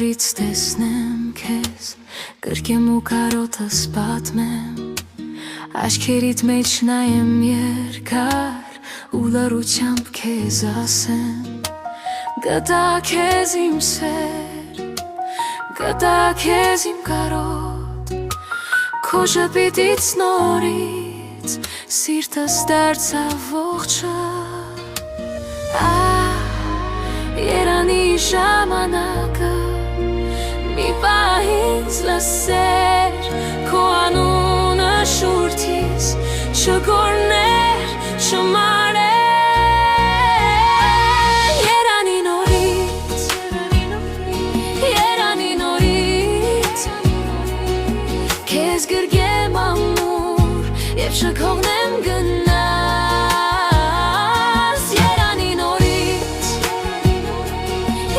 նորից տեսնեմ քեզ, կրկեմ ու կարոտս պատմեմ, աչքերիդ մեջ նայեմ երկար ու լռությամբ քեզ ասեմ, գտա քեզ իմ սեր, գտա քեզ իմ կարոտ, քո ժպիտից նորից սիրտս դարձավ ողջը, երանի ժամանակը մի պահ ինձ լսեր, քո անունը շուրթիս չգոռներ, չմարեր, երանի նորից, երանի նորից, քեզ գրկեմ ամուր և չքողնեմ գնաս, երանի նորից,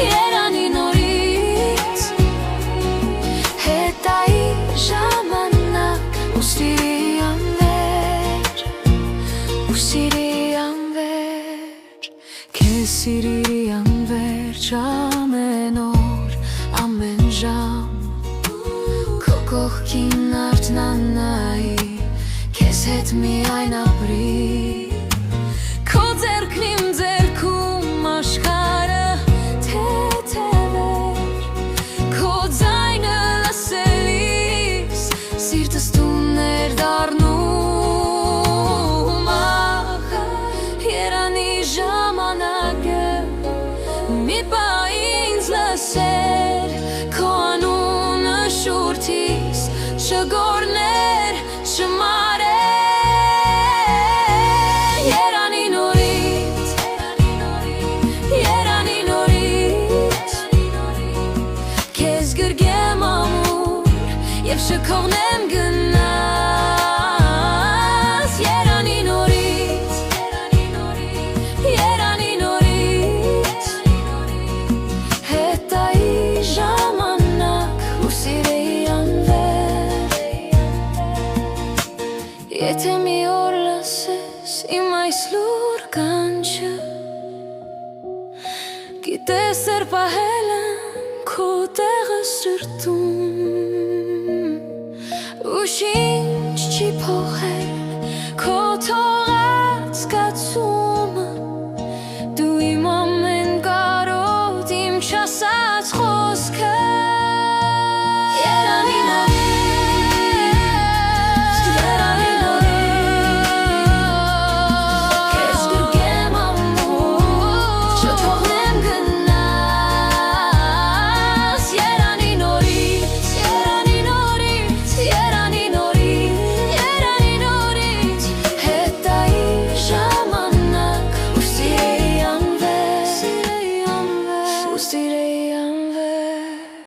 երանի նորից, հետայի ժամանակ ու սիրի անվեր, ու սիրի անվեր, քեզ սիրի անվեր, ամեն օր, ամեն ժամ, քո կողքին արթնանայի, քեզ հետ միայն ապրի, քո ձեռքն իմ ձեռքում աշխարհը թեթև էր, քո ձայնը լսելիս սիրտս տուն էր դառնում, երանի ժամանակը մի պահ ինձ լսեր, քո անունը շուրթիս չգոռներ, չմարեր, երանի նորից, երանի նորից, քեզ գրկեմ ամուր և չքողնեմ գնաս, երանի նորից, երանի նորից, հետայի ժամանակ ու սիրի անվեր, եթե մի օր լսես իմ այս լուր կանչը, գիտես էր պահել եմ քո տեղը սրտում, ու շին